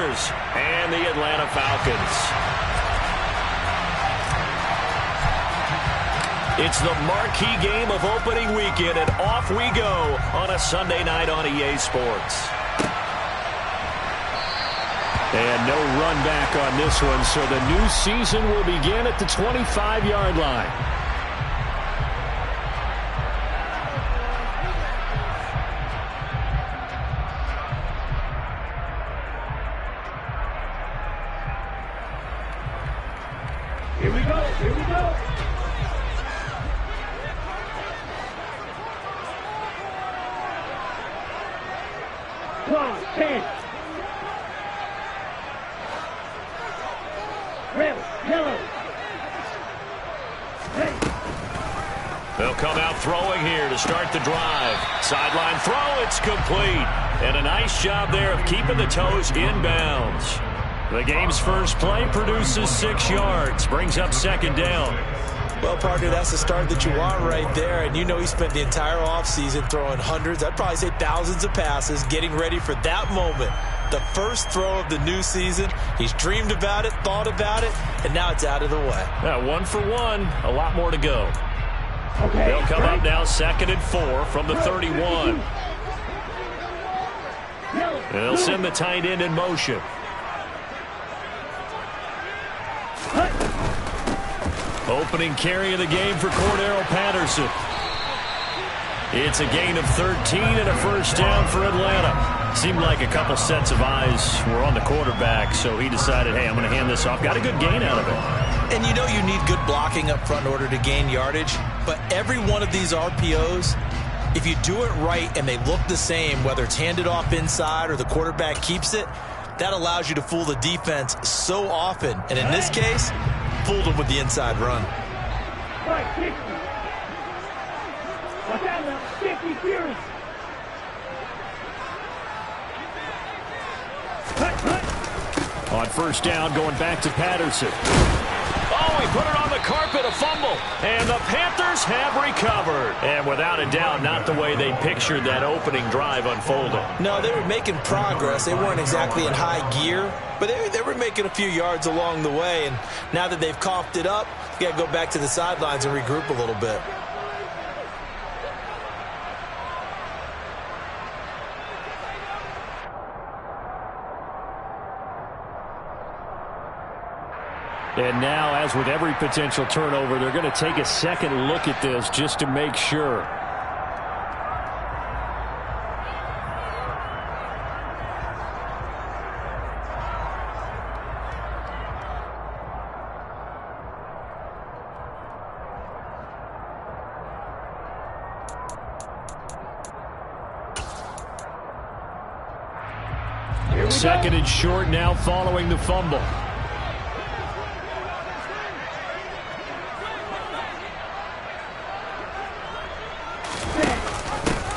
Panthers and the Atlanta Falcons. It's the marquee game of opening weekend, and off we go on a Sunday night on EA Sports. And no run back on this one, so the new season will begin at the 25-yard line. Here we go, here we go. Come on, 10. Red, yellow. Hey. They'll come out throwing here to start the drive. Sideline throw, it's complete. And a nice job there of keeping the toes in bounds. The game's first play produces 6 yards, brings up second down. Well, partner, that's the start that you want right there. And you know he spent the entire offseason throwing hundreds, I'd probably say thousands of passes, getting ready for that moment. The first throw of the new season. He's dreamed about it, thought about it, and now it's out of the way. 1 for 1, a lot more to go. Okay, they'll come up now 2nd and 4 from the 31. And they'll send the tight end in motion. Opening carry of the game for Cordero Patterson. It's a gain of 13 and a first down for Atlanta. Seemed like a couple sets of eyes were on the quarterback, so he decided, hey, I'm going to hand this off. Got a good gain out of it. And you know you need good blocking up front in order to gain yardage, but every one of these RPOs, if you do it right and they look the same, whether it's handed off inside or the quarterback keeps it, that allows you to fool the defense so often. And in this case, fooled them with the inside run. Right, 60. Watch out now, 50 Fury. On first down, going back to Patterson. Oh, he put it on the carpet, a fumble. And the Panthers have recovered. And without a doubt, not the way they pictured that opening drive unfolding. No, they were making progress. They weren't exactly in high gear, but they were making a few yards along the way. And now that they've coughed it up, you got to go back to the sidelines and regroup a little bit. And now, as with every potential turnover, they're going to take a second look at this just to make sure. Second and short now following the fumble.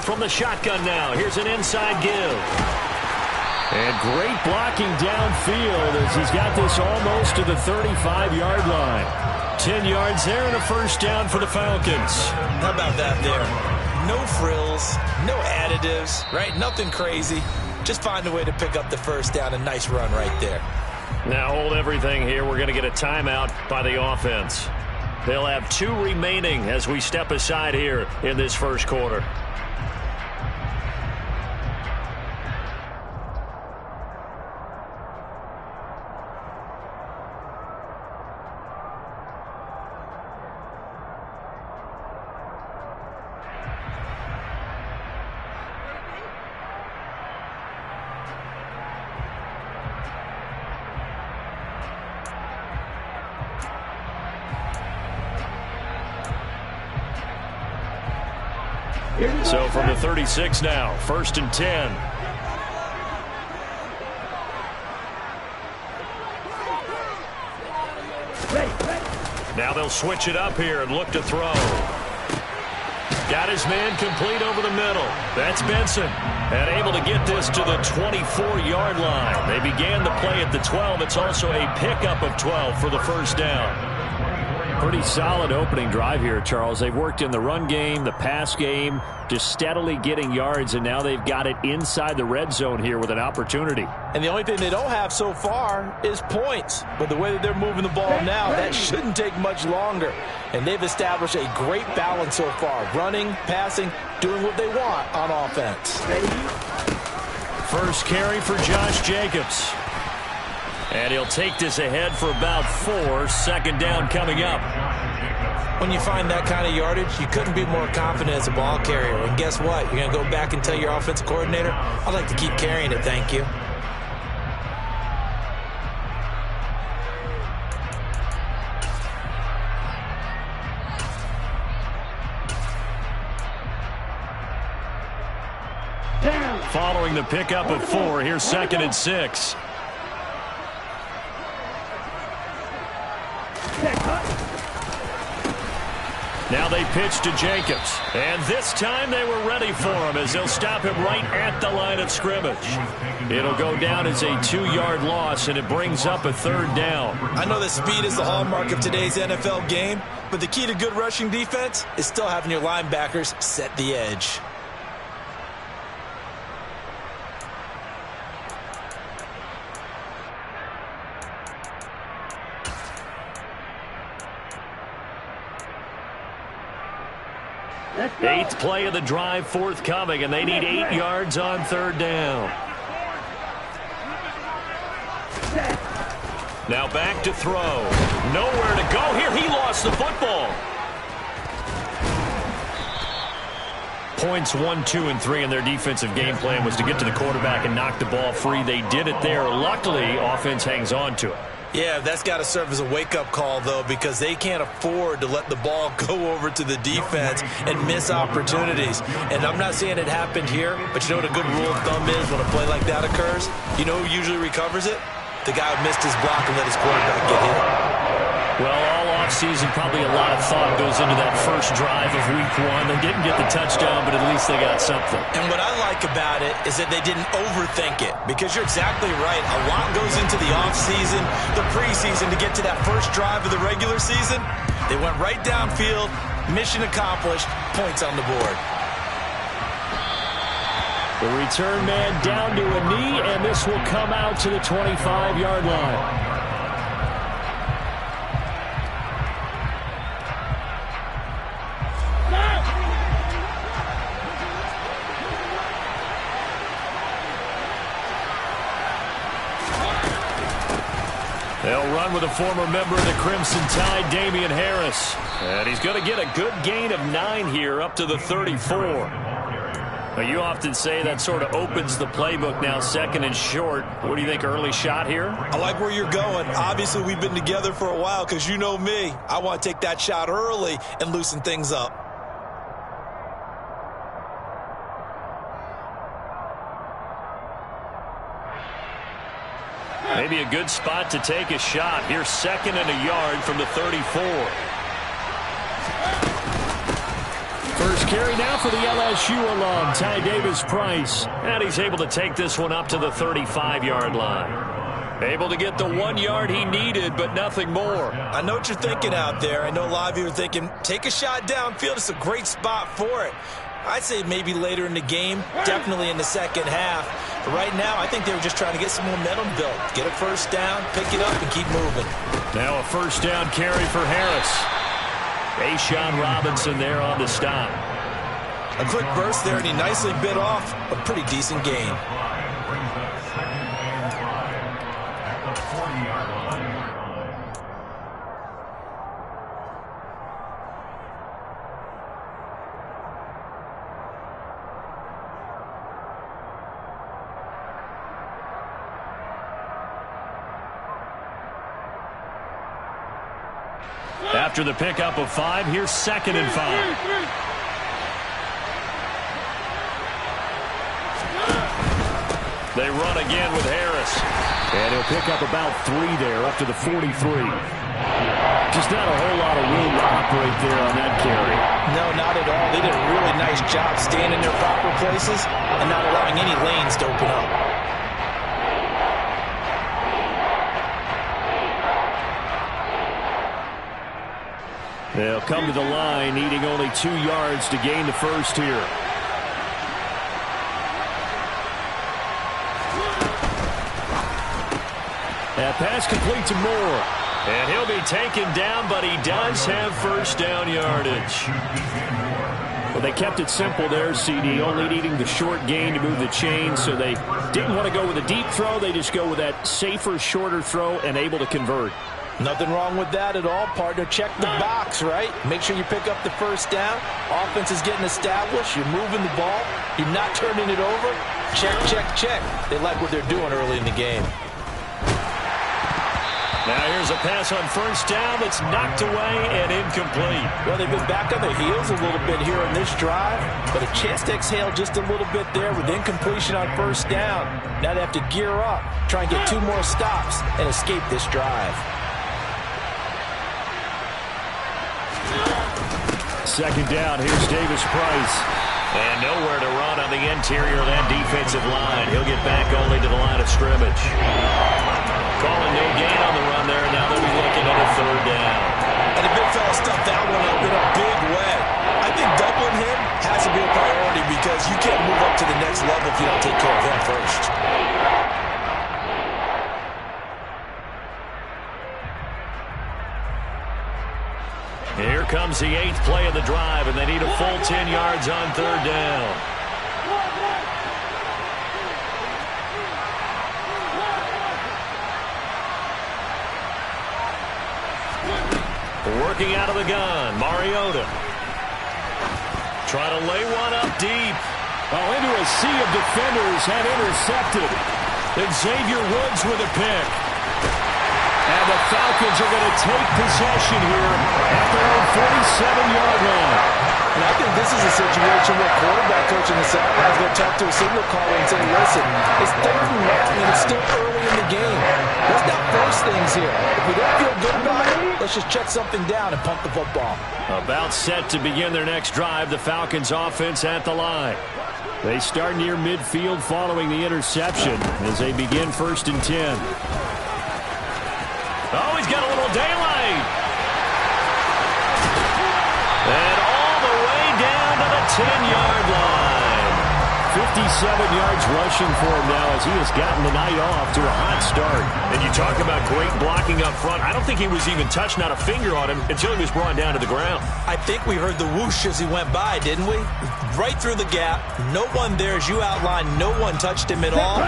From the shotgun now, here's an inside give. And great blocking downfield as he's got this almost to the 35-yard line. 10 yards there and a first down for the Falcons. How about that there? No frills, no additives, right? Nothing crazy. Just find a way to pick up the first down. A nice run right there. Now hold everything here. We're going to get a timeout by the offense. They'll have 2 remaining as we step aside here in this first quarter. So from the 36 now, 1st and 10. Now they'll switch it up here and look to throw. Got his man complete over the middle. That's Benson. And able to get this to the 24-yard line. They began the play at the 12. It's also a pickup of 12 for the first down. Pretty solid opening drive here, Charles. They've worked in the run game, the pass game, just steadily getting yards, and now they've got it inside the red zone here with an opportunity. And the only thing they don't have so far is points. But the way that they're moving the ball now, that shouldn't take much longer. And they've established a great balance so far. Running, passing, doing what they want on offense. First carry for Josh Jacobs. And he'll take this ahead for about 4. Second down coming up. When you find that kind of yardage, you couldn't be more confident as a ball carrier. And guess what? You're going to go back and tell your offensive coordinator, I'd like to keep carrying it, thank you. Following the pickup of 4, here's 2nd and 6. Now they pitch to Jacobs. And this time they were ready for him as they'll stop him right at the line of scrimmage. It'll go down as a 2-yard loss, and it brings up a 3rd down. I know that speed is the hallmark of today's NFL game, but the key to good rushing defense is still having your linebackers set the edge. Eighth play of the drive forthcoming, and they need 8 yards on 3rd down. Now back to throw. Nowhere to go here. He lost the football. Points 1, 2, and 3 in their defensive game plan was to get to the quarterback and knock the ball free. They did it there. Luckily, offense hangs on to it. Yeah, that's got to serve as a wake-up call, though, because they can't afford to let the ball go over to the defense and miss opportunities. And I'm not saying it happened here, but you know what a good rule of thumb is when a play like that occurs? You know who usually recovers it? The guy who missed his block and let his quarterback get hit. Well, all offseason, probably a lot of thought goes into that first drive of Week 1. They didn't get the touchdown, but at least they got something. And what I like about it is that they didn't overthink it, because you're exactly right. A lot goes into the offseason, the preseason, to get to that first drive of the regular season. They went right downfield, mission accomplished, points on the board. The return man down to a knee, and this will come out to the 25-yard line. They'll run with a former member of the Crimson Tide, Damian Harris. And he's going to get a good gain of 9 here, up to the 34. Now, you often say that sort of opens the playbook now, 2nd and short. What do you think, early shot here? I like where you're going. Obviously, we've been together for a while, because you know me. I want to take that shot early and loosen things up. Maybe a good spot to take a shot. Here's 2nd and a yard from the 34. First carry now for the LSU alum, Ty Davis-Price. And he's able to take this one up to the 35-yard line. Able to get the 1 yard he needed, but nothing more. I know what you're thinking out there. I know a lot of you are thinking, take a shot downfield. It's a great spot for it. I'd say maybe later in the game, definitely in the second half. But right now, I think they were just trying to get some momentum built. Get a first down, pick it up, and keep moving. Now a first down carry for Harris. Ashawn Robinson there on the stop. A quick burst there, and he nicely bit off a pretty decent gain. After the pickup of 5, here's 2nd and 5. They run again with Harris. And he'll pick up about 3 there, up to the 43. Just not a whole lot of room to operate there on that carry. No, not at all. They did a really nice job staying in their proper places and not allowing any lanes to open up. They'll come to the line, needing only 2 yards to gain the first here. That pass complete to Moore. And he'll be taken down, but he does have first down yardage. Well, they kept it simple there, CD, only needing the short gain to move the chain, so they didn't want to go with a deep throw. They just go with that safer, shorter throw and able to convert. Nothing wrong with that at all, partner. Check the box, right? Make sure you pick up the first down. Offense is getting established. You're moving the ball. You're not turning it over. Check, check, check. They like what they're doing early in the game. Now here's a pass on first down that's knocked away and incomplete. Well, they've been back on their heels a little bit here on this drive, but a chance to exhale just a little bit there with incompletion on first down. Now they have to gear up, try and get 2 more stops, and escape this drive. Second down, here's Davis Price. And nowhere to run on the interior of that defensive line. He'll get back only to the line of scrimmage. Calling no gain on the run there. Now they'll be looking at a third down. And the big fella stuffed that one up in a big way. I think doubling him has to be a priority because you can't move up to the next level if you don't take care of him first. Here comes the 8th play of the drive, and they need a full 10 yards on third down. Working out of the gun, Mariota. Trying to lay one up deep. Oh, into a sea of defenders and intercepted. And Xavier Woods with a pick. And the Falcons are going to take possession here at their own 47-yard line. And I think this is a situation where quarterback coach in the sideline is going to talk to a signal caller and say, listen, it's 3rd and long and it's still early in the game. Let's not force things here. If we don't feel good about it, let's just check something down and pump the football. About set to begin their next drive, the Falcons offense at the line. They start near midfield following the interception as they begin 1st and 10. Oh, he's got a little daylight. And all the way down to the 10-yard line. 57 yards rushing for him now as he has gotten the night off to a hot start. And you talk about great blocking up front. I don't think he was even touched, not a finger on him, until he was brought down to the ground. I think we heard the whoosh as he went by, didn't we? Right through the gap. No one there, as you outlined. No one touched him at all.